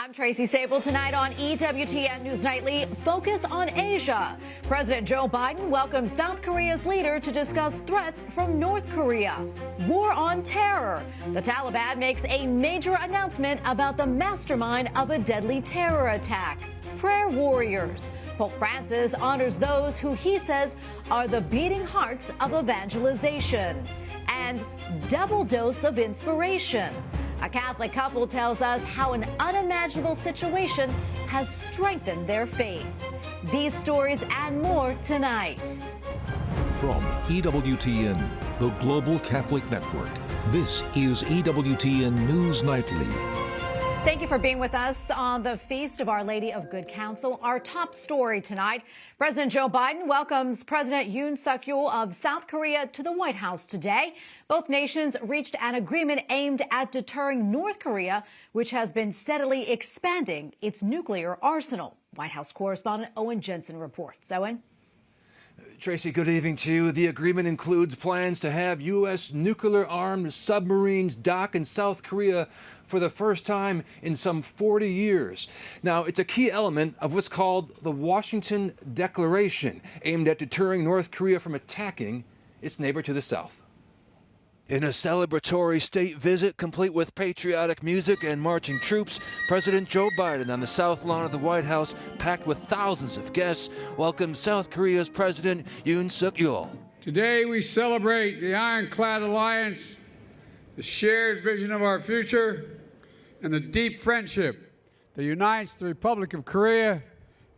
I'm Tracy Sable. Tonight on EWTN News Nightly, focus on Asia. President Joe Biden welcomes South Korea's leader to discuss threats from North Korea. War on terror. The Taliban makes a major announcement about the mastermind of a deadly terror attack. Prayer warriors. Pope Francis honors those who he says are the beating hearts of evangelization. And double dose of inspiration. A Catholic couple tells us how an unimaginable situation has strengthened their faith. These stories and more tonight. From EWTN, the Global Catholic Network, this is EWTN News Nightly. Thank you for being with us on the Feast of Our Lady of Good Counsel. Our top story tonight, President Joe Biden welcomes President Yoon Yeol of South Korea to the White House today. Both nations reached an agreement aimed at deterring North Korea, which has been steadily expanding its nuclear arsenal. White House correspondent Owen Jensen reports. Owen? Tracy, good evening to you. The agreement includes plans to have U.S. nuclear-armed submarines dock in South Korea for the first time in some 40 years. Now, it's a key element of what's called the Washington Declaration, aimed at deterring North Korea from attacking its neighbor to the south. In a celebratory state visit complete with patriotic music and marching troops, President Joe Biden on the south lawn of the White House, packed with thousands of guests, welcomed South Korea's President Yoon Yeol. Today we celebrate the ironclad alliance, the shared vision of our future, and the deep friendship that unites the Republic of Korea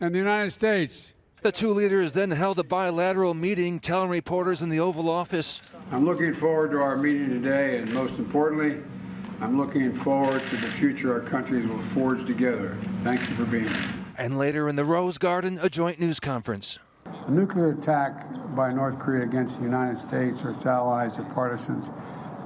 and the United States. The two leaders then held a bilateral meeting, telling reporters in the Oval Office, I'm looking forward to our meeting today, and most importantly, I'm looking forward to the future our countries will forge together. Thank you for being here. And later in the Rose Garden, a joint news conference. A nuclear attack by North Korea against the United States or its allies or partisans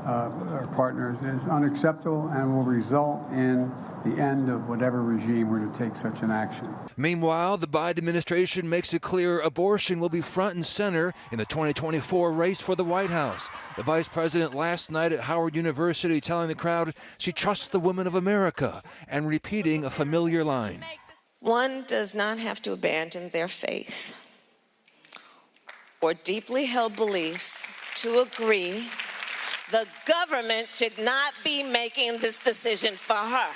or partners is unacceptable and will result in the end of whatever regime were to take such an action. Meanwhile, the Biden administration makes it clear abortion will be front and center in the 2024 race for the White House. The vice president last night at Howard University telling the crowd she trusts the women of America and repeating a familiar line. One does not have to abandon their faith or deeply held beliefs to agree the government should not be making this decision for her.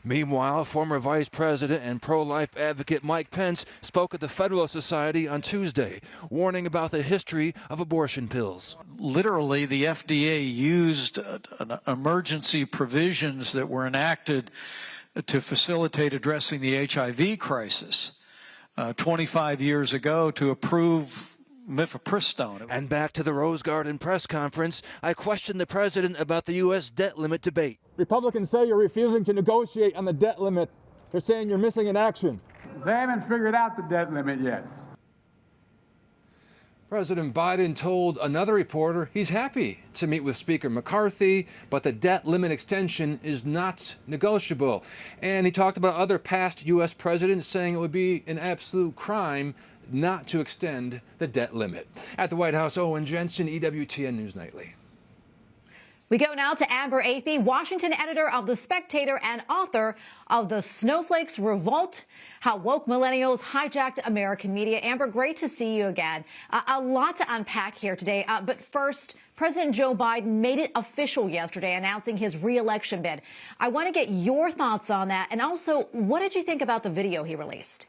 Meanwhile, former Vice President and pro-life advocate Mike Pence spoke at the Federalist Society on Tuesday, warning about the history of abortion pills. Literally, the FDA used emergency provisions that were enacted to facilitate addressing the HIV crisis 25 years ago to approve mifepristone. And back to the Rose Garden press conference, I questioned the president about the U.S. debt limit debate. Republicans say you're refusing to negotiate on the debt limit. They're saying you're missing in action. They haven't figured out the debt limit yet. President Biden told another reporter he's happy to meet with Speaker McCarthy, but the debt limit extension is not negotiable. And he talked about other past U.S. presidents, saying it would be an absolute crime not to extend the debt limit. At the White House, Owen Jensen, EWTN News Nightly. We go now to Amber Athey, Washington editor of The Spectator and author of the Snowflakes Revolt, How Woke Millennials Hijacked American Media. Amber, great to see you again. A lot to unpack here today. But first, President Joe Biden made it official yesterday, announcing his re-election bid. I want to get your thoughts on that. And also, what did you think about the video he released?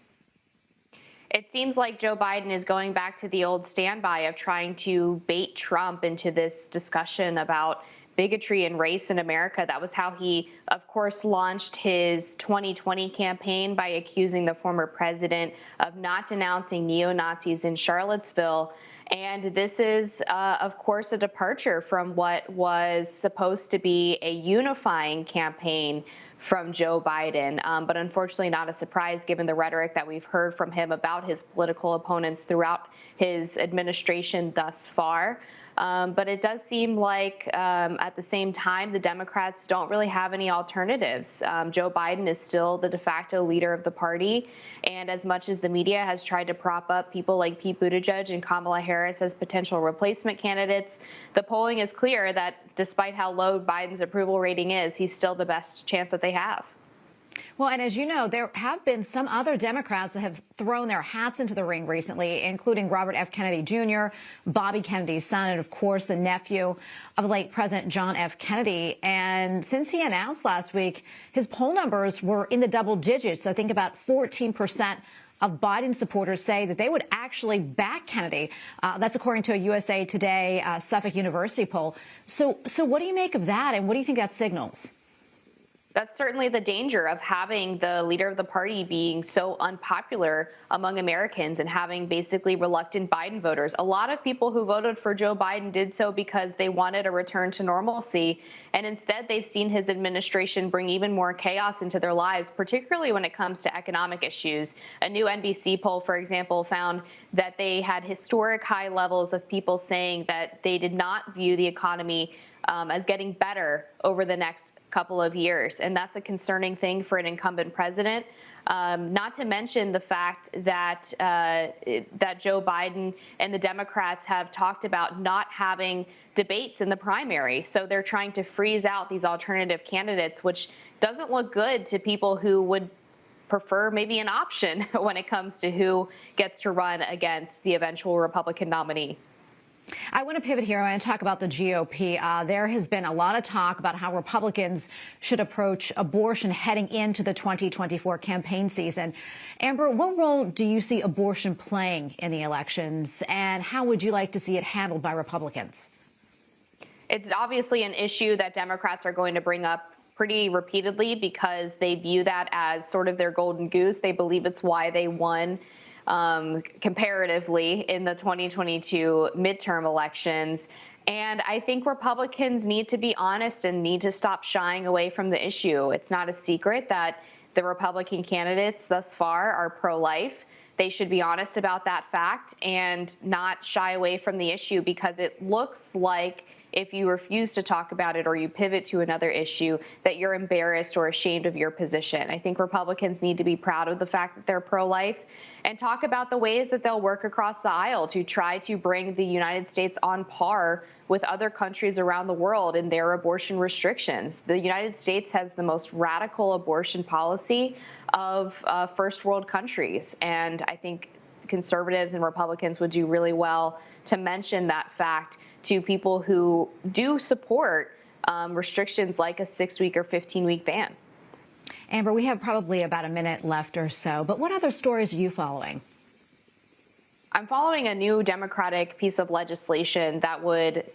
It seems like Joe Biden is going back to the old standby of trying to bait Trump into this discussion about bigotry and race in America. That was how he, of course, launched his 2020 campaign by accusing the former president of not denouncing neo-Nazis in Charlottesville. And this is, of course, a departure from what was supposed to be a unifying campaign from Joe Biden, but unfortunately not a surprise given the rhetoric that we've heard from him about his political opponents throughout his administration thus far. But it does seem like at the same time, the Democrats don't really have any alternatives. Joe Biden is still the de facto leader of the party. And as much as the media has tried to prop up people like Pete Buttigieg and Kamala Harris as potential replacement candidates, the polling is clear that despite how low Biden's approval rating is, he's still the best chance that they have. Well, and as you know, there have been some other Democrats that have thrown their hats into the ring recently, including Robert F. Kennedy Jr., Bobby Kennedy's son, and, of course, the nephew of the late President John F. Kennedy. And since he announced last week, his poll numbers were in the double digits. I think about 14% of Biden supporters say that they would actually back Kennedy. That's according to a USA Today Suffolk University poll. So what do you make of that, and what do you think that signals? That's certainly the danger of having the leader of the party being so unpopular among Americans and having basically reluctant Biden voters. A lot of people who voted for Joe Biden did so because they wanted a return to normalcy. And instead, they've seen his administration bring even more chaos into their lives, particularly when it comes to economic issues. A new NBC poll, for example, found that they had historic high levels of people saying that they did not view the economy as getting better over the next couple of years. And that's a concerning thing for an incumbent president. Not to mention the fact that that Joe Biden and the Democrats have talked about not having debates in the primary. So they're trying to freeze out these alternative candidates, which doesn't look good to people who would prefer maybe an option when it comes to who gets to run against the eventual Republican nominee. I want to pivot here. I want to talk about the GOP. There has been a lot of talk about how Republicans should approach abortion heading into the 2024 campaign season. Amber, what role do you see abortion playing in the elections, and how would you like to see it handled by Republicans? It's obviously an issue that Democrats are going to bring up pretty repeatedly because they view that as sort of their golden goose. They believe it's why they won comparatively in the 2022 midterm elections. And I think Republicans need to be honest and need to stop shying away from the issue. It's not a secret that the Republican candidates thus far are pro-life. They should be honest about that fact and not shy away from the issue, because it looks like if you refuse to talk about it or you pivot to another issue, that you're embarrassed or ashamed of your position. I think Republicans need to be proud of the fact that they're pro-life and talk about the ways that they'll work across the aisle to try to bring the United States on par with other countries around the world in their abortion restrictions. The United States has the most radical abortion policy of first world countries. And I think conservatives and Republicans would do really well to mention that fact to people who do support restrictions like a 6-week or 15-week ban. Amber, we have probably about a minute left or so, but what other stories are you following? I'm following a new Democratic piece of legislation that would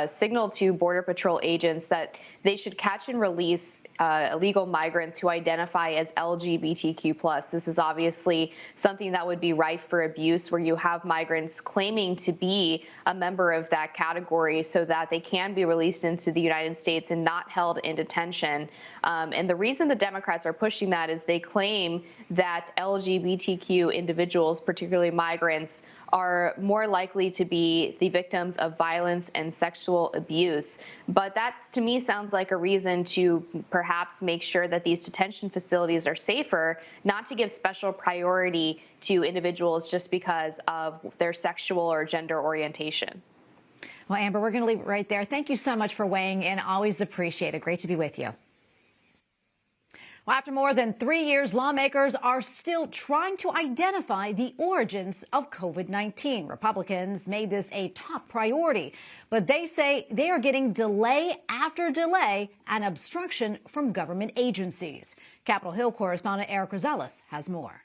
signal to Border Patrol agents that they should catch and release illegal migrants who identify as LGBTQ+. This is obviously something that would be rife for abuse, where you have migrants claiming to be a member of that category so that they can be released into the United States and not held in detention. And the reason the Democrats are pushing that is they claim that LGBTQ individuals, particularly migrants, are more likely to be the victims of violence and sexual abuse. But that, to me, sounds like a reason to perhaps make sure that these detention facilities are safer, not to give special priority to individuals just because of their sexual or gender orientation. Well, Amber, we're going to leave it right there. Thank you so much for weighing in. Always appreciate it. Great to be with you. Well, after more than 3 years, lawmakers are still trying to identify the origins of COVID-19. Republicans made this a top priority, but they say they are getting delay after delay and obstruction from government agencies. Capitol Hill correspondent Eric Rosales has more.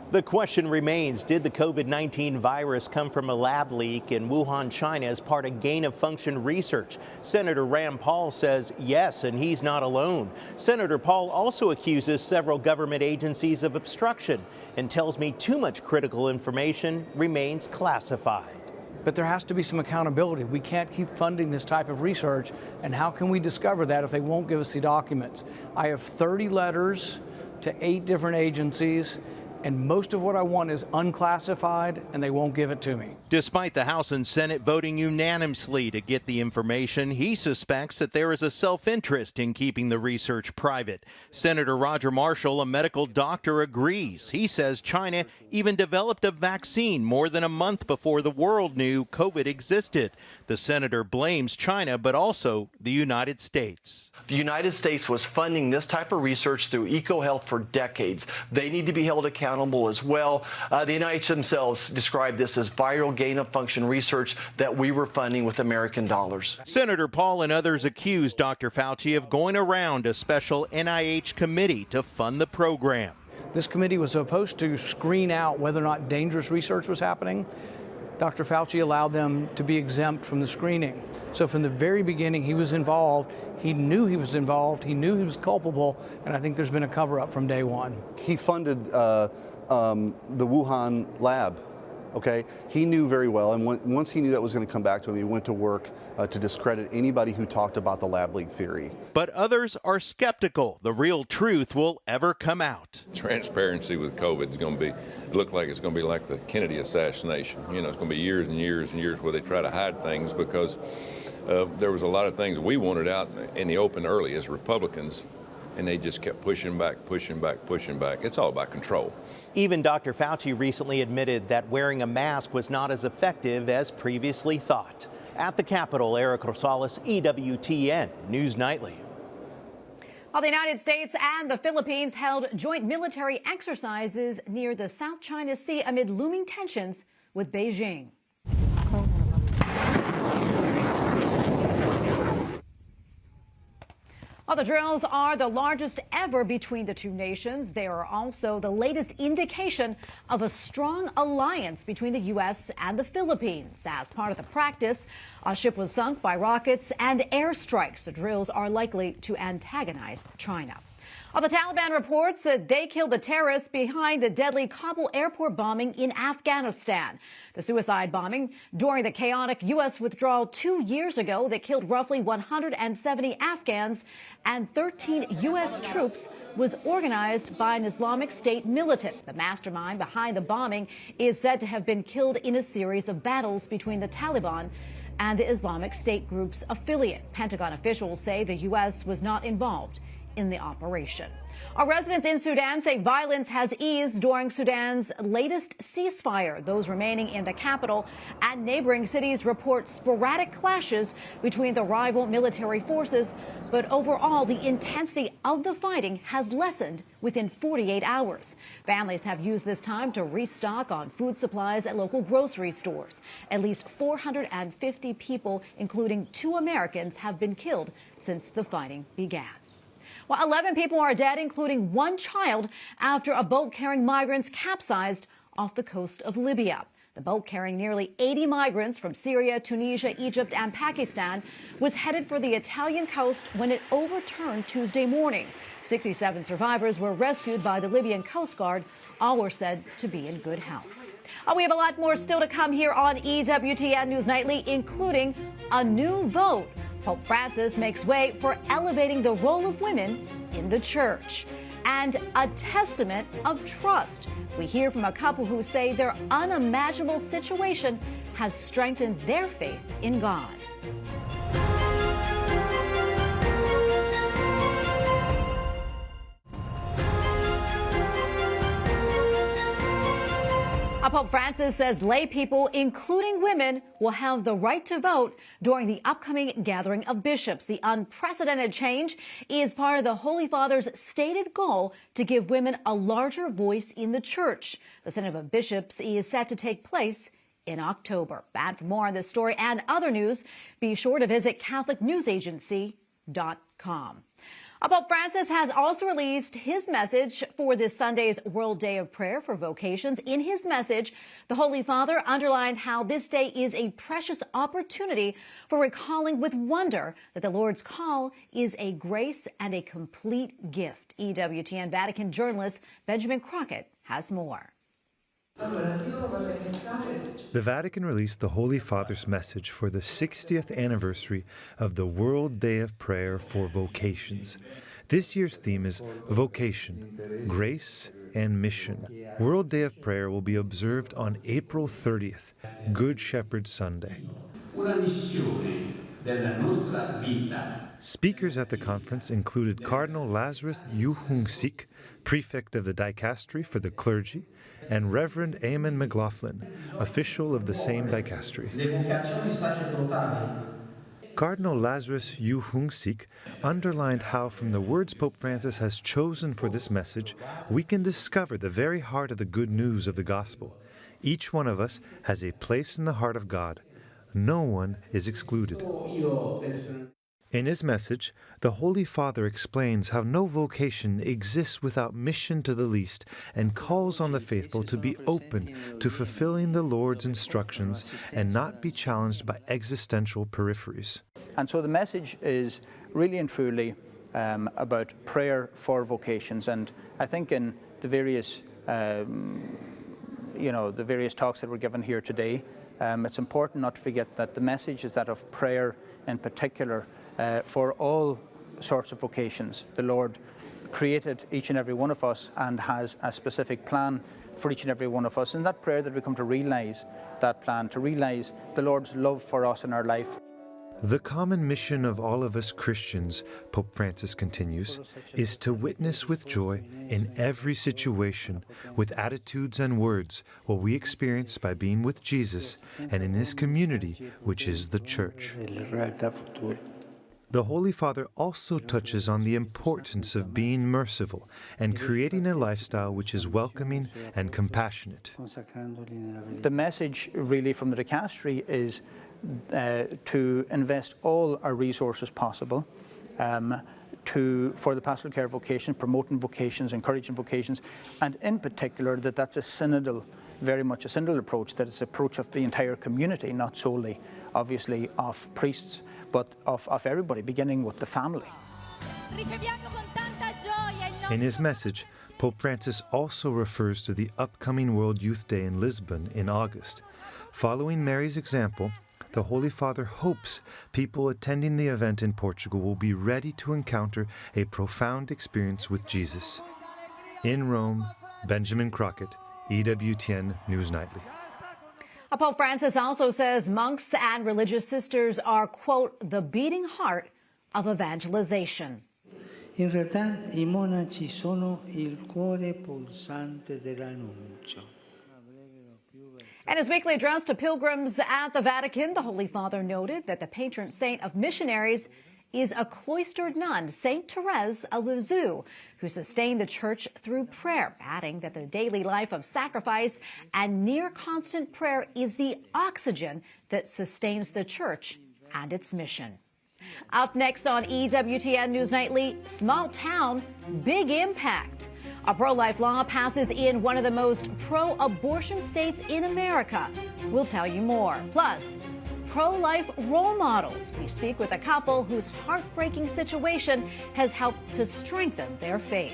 The question remains, did the COVID-19 virus come from a lab leak in Wuhan, China as part of gain-of-function research? Senator Rand Paul says yes, and he's not alone. Senator Paul also accuses several government agencies of obstruction and tells me too much critical information remains classified. But there has to be some accountability. We can't keep funding this type of research, and how can we discover that if they won't give us the documents? I have 30 letters to 8 different agencies, and most of what I want is unclassified, and they won't give it to me. Despite the House and Senate voting unanimously to get the information, he suspects that there is a self-interest in keeping the research private. Senator Roger Marshall, a medical doctor, agrees. He says China even developed a vaccine more than a month before the world knew COVID existed. The senator blames China, but also the United States. The United States was funding this type of research through EcoHealth for decades. They need to be held accountable as well. The NIH themselves described this as viral gain-of-function research that we were funding with American dollars. Senator Paul and others accused Dr. Fauci of going around a special NIH committee to fund the program. This committee was supposed to screen out whether or not dangerous research was happening. Dr. Fauci allowed them to be exempt from the screening. So from the very beginning, he was involved. He knew he was involved. He knew he was culpable. And I think there's been a cover-up from day one. He funded the Wuhan lab. Okay, he knew very well, and once he knew that was going to come back to him, he went to work to discredit anybody who talked about the lab leak theory. But others are skeptical the real truth will ever come out. Transparency with COVID is going to look like it's going to be like the Kennedy assassination. You know, it's going to be years and years and years where they try to hide things because there was a lot of things we wanted out in the open early as Republicans, and they just kept pushing back, pushing back, pushing back. It's all about control. Even Dr. Fauci recently admitted that wearing a mask was not as effective as previously thought. At the Capitol, Eric Rosales, EWTN News Nightly. While the United States and the Philippines held joint military exercises near the South China Sea amid looming tensions with Beijing. While the drills are the largest ever between the two nations, they are also the latest indication of a strong alliance between the U.S. and the Philippines. As part of the practice, a ship was sunk by rockets and airstrikes. The drills are likely to antagonize China. Well, the Taliban reports that they killed the terrorists behind the deadly Kabul airport bombing in Afghanistan. The suicide bombing during the chaotic U.S. withdrawal 2 years ago that killed roughly 170 Afghans and 13 U.S. troops was organized by an Islamic State militant. The mastermind behind the bombing is said to have been killed in a series of battles between the Taliban and the Islamic State group's affiliate. Pentagon officials say the U.S. was not involved in the operation. Our residents in Sudan say violence has eased during Sudan's latest ceasefire. Those remaining in the capital and neighboring cities report sporadic clashes between the rival military forces, but overall the intensity of the fighting has lessened within 48 hours. Families have used this time to restock on food supplies at local grocery stores. At least 450 people, including 2 Americans, have been killed since the fighting began. Well, 11 people are dead, including 1 child, after a boat carrying migrants capsized off the coast of Libya. The boat carrying nearly 80 migrants from Syria, Tunisia, Egypt, and Pakistan was headed for the Italian coast when it overturned Tuesday morning. 67 survivors were rescued by the Libyan Coast Guard. All were said to be in good health. We have a lot more still to come here on EWTN News Nightly, including a new vote. Pope Francis makes way for elevating the role of women in the church, and a testament of trust. We hear from a couple who say their unimaginable situation has strengthened their faith in God. Pope Francis says lay people, including women, will have the right to vote during the upcoming gathering of bishops. The unprecedented change is part of the Holy Father's stated goal to give women a larger voice in the church. The Synod of Bishops is set to take place in October. And for more on this story and other news, be sure to visit CatholicNewsAgency.com. Pope Francis has also released his message for this Sunday's World Day of Prayer for Vocations. In his message, the Holy Father underlined how this day is a precious opportunity for recalling with wonder that the Lord's call is a grace and a complete gift. EWTN Vatican journalist Benjamin Crockett has more. The Vatican released the Holy Father's message for the 60th anniversary of the World Day of Prayer for Vocations. This year's theme is Vocation, Grace and mission. World Day of Prayer will be observed on April 30th, Good Shepherd Sunday. Speakers at the conference included Cardinal Lazarus Yuhung-sik, prefect of the dicastery for the clergy, and Reverend Eamon McLaughlin, official of the same dicastery. Cardinal Lazarus Yuhung-sik underlined how from the words Pope Francis has chosen for this message, we can discover the very heart of the good news of the gospel. Each one of us has a place in the heart of God. No one is excluded. In his message, the Holy Father explains how no vocation exists without mission to the least and calls on the faithful to be open to fulfilling the Lord's instructions and not be challenged by existential peripheries. And so the message is really and truly about prayer for vocations. And I think in the various, the various talks that were given here today, it's important not to forget that the message is that of prayer in particular for all sorts of vocations. The Lord created each and every one of us and has a specific plan for each and every one of us. And that prayer that we come to realize that plan, to realize the Lord's love for us in our life. The common mission of all of us Christians, Pope Francis continues, is to witness with joy in every situation, with attitudes and words, what we experience by being with Jesus and in his community, which is the Church. The Holy Father also touches on the importance of being merciful and creating a lifestyle which is welcoming and compassionate. The message really from the dicastery is to invest all our resources possible for the pastoral care vocation, promoting vocations, encouraging vocations, and in particular that's a synodal, very much a synodal approach, that it's an approach of the entire community, not solely, obviously, of priests, but of everybody, beginning with the family. In his message, Pope Francis also refers to the upcoming World Youth Day in Lisbon in August. Following Mary's example, the Holy Father hopes people attending the event in Portugal will be ready to encounter a profound experience with Jesus. In Rome, Benjamin Crockett, EWTN News Nightly. Pope Francis also says monks and religious sisters are, quote, the beating heart of evangelization. In realtà I monaci sono il cuore pulsante dell'annuncio. In his weekly address to pilgrims at the Vatican, the Holy Father noted that the patron saint of missionaries is a cloistered nun, Saint Therese of Lisieux, who sustained the church through prayer, adding that the daily life of sacrifice and near constant prayer is the oxygen that sustains the church and its mission. Up next on EWTN News Nightly, small town, big impact. A pro-life law passes in one of the most pro-abortion states in America. We'll tell you more. Plus, pro-life role models. We speak with a couple whose heartbreaking situation has helped to strengthen their faith.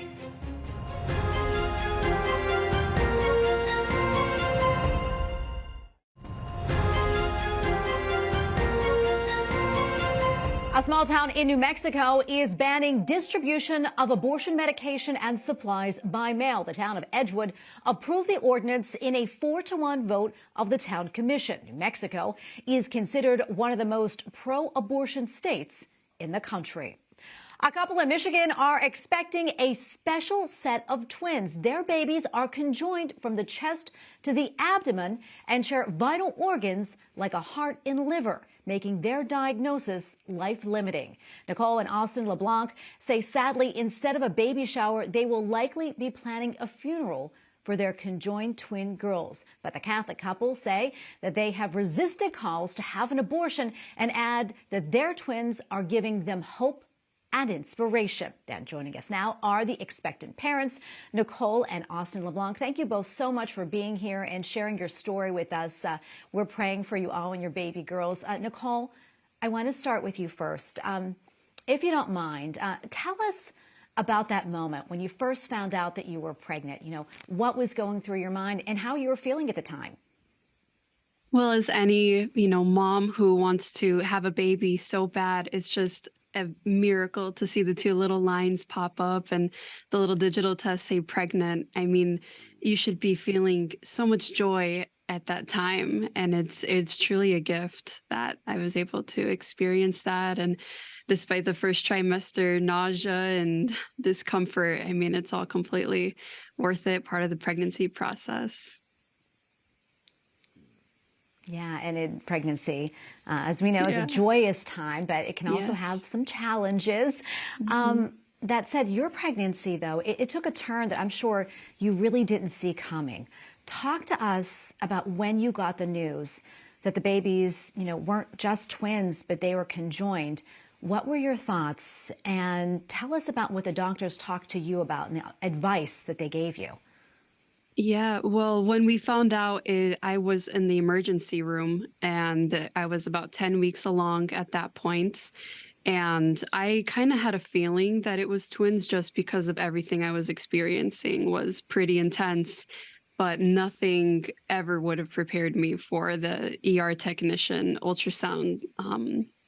A small town in New Mexico is banning distribution of abortion medication and supplies by mail. The town of Edgewood approved the ordinance in a 4-to-1 vote of the town commission. New Mexico is considered one of the most pro-abortion states in the country. A couple in Michigan are expecting a special set of twins. Their babies are conjoined from the chest to the abdomen and share vital organs like a heart and liver, making their diagnosis life-limiting. Nicole and Austin LeBlanc say sadly, instead of a baby shower, they will likely be planning a funeral for their conjoined twin girls. But the Catholic couple say that they have resisted calls to have an abortion and add that their twins are giving them hope and inspiration. And joining us now are the expectant parents, Nicole and Austin LeBlanc. Thank you both so much for being here and sharing your story with us. We're praying for you all and your baby girls. Nicole, I want to start with you first. If you don't mind, tell us about that moment when you first found out that you were pregnant. You know, what was going through your mind and how you were feeling at the time. Well, as any, mom who wants to have a baby so bad, it's just a miracle to see the 2 little lines pop up and the little digital test say pregnant. I mean, you should be feeling so much joy at that time, and it's truly a gift that I was able to experience that. And despite the first trimester nausea and discomfort, I mean, it's all completely worth it, part of the pregnancy process. Yeah, and pregnancy, as we know, is a joyous time, but it can also have some challenges. That said, your pregnancy, though, it took a turn that I'm sure you really didn't see coming. Talk to us about when you got the news that the babies, weren't just twins, but they were conjoined. What were your thoughts? And tell us about what the doctors talked to you about and the advice that they gave you. Yeah, well, when we found out, I was in the emergency room, and I was about 10 weeks along at that point. And I kind of had a feeling that it was twins just because of everything I was experiencing was pretty intense. But nothing ever would have prepared me for the ER technician, ultrasound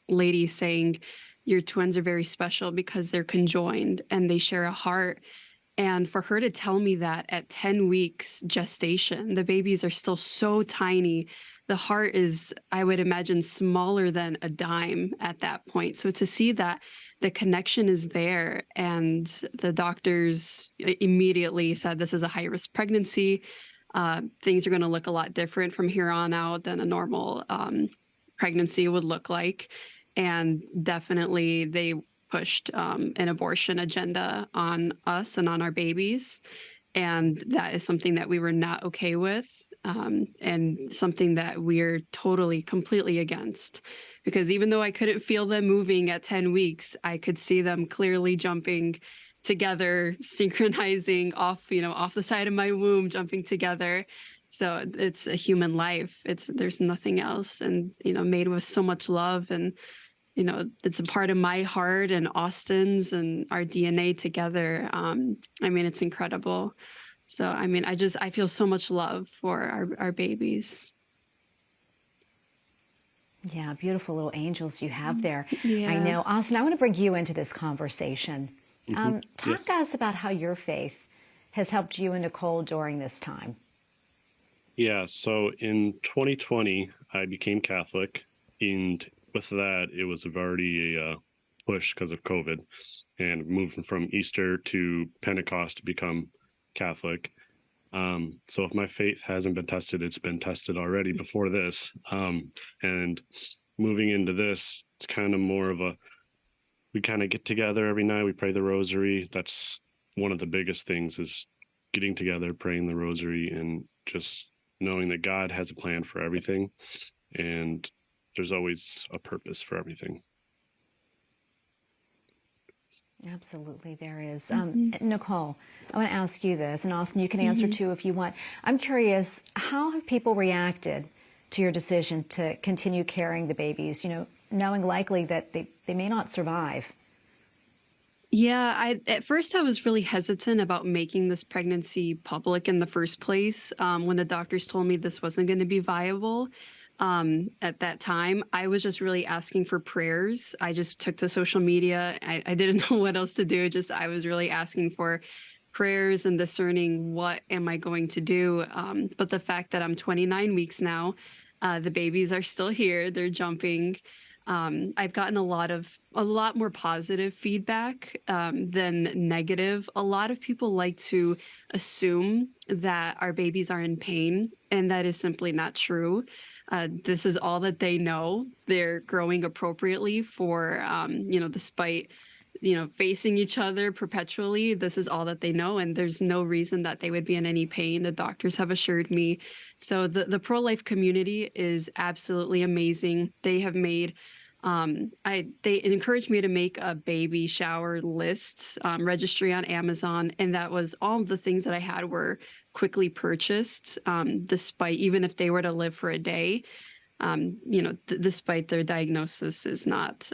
lady saying, your twins are very special because they're conjoined and they share a heart. And for her to tell me that at 10 weeks gestation, the babies are still so tiny. The heart is, I would imagine, smaller than a dime at that point. So to see that the connection is there, and the doctors immediately said this is a high-risk pregnancy. Things are going to look a lot different from here on out than a normal pregnancy would look like. And definitely they pushed an abortion agenda on us and on our babies. And that is something that we were not okay with, and something that we're totally, completely against. Because even though I couldn't feel them moving at 10 weeks, I could see them clearly jumping together, synchronizing off the side of my womb, jumping together. So it's a human life. There's nothing else, and made with so much love. And it's a part of my heart and Austin's and our DNA together. I mean, it's incredible. So, I mean, I feel so much love for our babies. Yeah, beautiful little angels you have there. Yeah. I know. Austin, I want to bring you into this conversation. Talk to us about how your faith has helped you and Nicole during this time. Yeah, so in 2020, I became Catholic, and with that, it was already a push because of COVID, and moving from Easter to Pentecost to become Catholic. So if my faith hasn't been tested, it's been tested already before this. And moving into this, it's kind of more of we kind of get together every night. We pray the rosary. That's one of the biggest things, is getting together, praying the rosary, and just knowing that God has a plan for everything. And there's always a purpose for everything. Absolutely, there is. Nicole, I want to ask you this, and Austin, you can answer too if you want. I'm curious, how have people reacted to your decision to continue carrying the babies, knowing likely that they may not survive? Yeah, at first I was really hesitant about making this pregnancy public in the first place. When the doctors told me this wasn't going to be viable, at that time, I was just really asking for prayers. I just took to social media. I didn't know what else to do. I was really asking for prayers and discerning what am I going to do. But the fact that I'm 29 weeks now, the babies are still here. They're jumping. I've gotten a lot more positive feedback than negative. A lot of people like to assume that our babies are in pain, and that is simply not true. This is all that they know. They're growing appropriately for, despite, facing each other perpetually. This is all that they know, and there's no reason that they would be in any pain. The doctors have assured me. So the pro-life community is absolutely amazing. They have made, they encouraged me to make a baby shower list, registry on Amazon, and that was all the things that I had were quickly purchased, despite, even if they were to live for a day, despite their diagnosis is not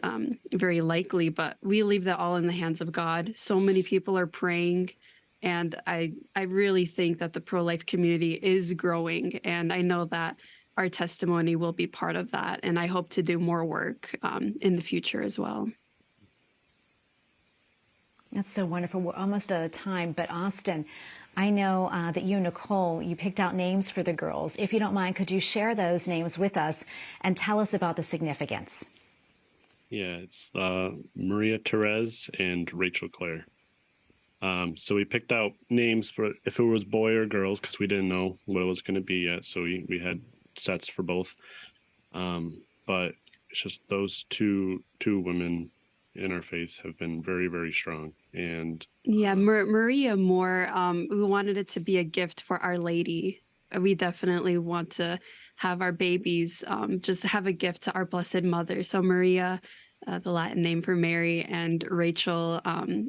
very likely, but we leave that all in the hands of God. So many people are praying, and I really think that the pro-life community is growing, and I know that our testimony will be part of that, and I hope to do more work in the future as well. That's so wonderful. We're almost out of time, but Austin, I know that you, Nicole, you picked out names for the girls. If you don't mind, could you share those names with us and tell us about the significance? Yeah, it's Maria Therese and Rachel Claire. So we picked out names for if it was boy or girls because we didn't know what it was going to be yet. So we had sets for both. But it's just those two women in our faith have been very, very strong. And yeah, Maria more, we wanted it to be a gift for Our Lady. We definitely want to have our babies just have a gift to our Blessed Mother. So Maria, the Latin name for Mary, and Rachel,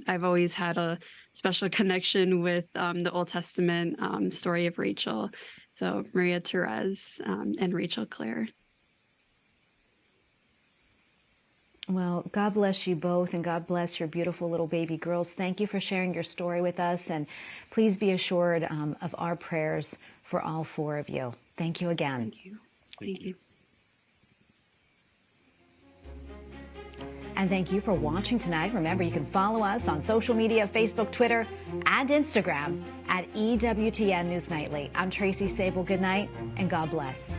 I've always had a special connection with the Old Testament story of Rachel. So Maria Therese and Rachel Claire. Well, God bless you both, and God bless your beautiful little baby girls. Thank you for sharing your story with us, and please be assured of our prayers for all four of you. Thank you again. Thank you. Thank you. And thank you for watching tonight. Remember, you can follow us on social media, Facebook, Twitter, and Instagram at EWTN News Nightly. I'm Tracy Sable. Good night, and God bless.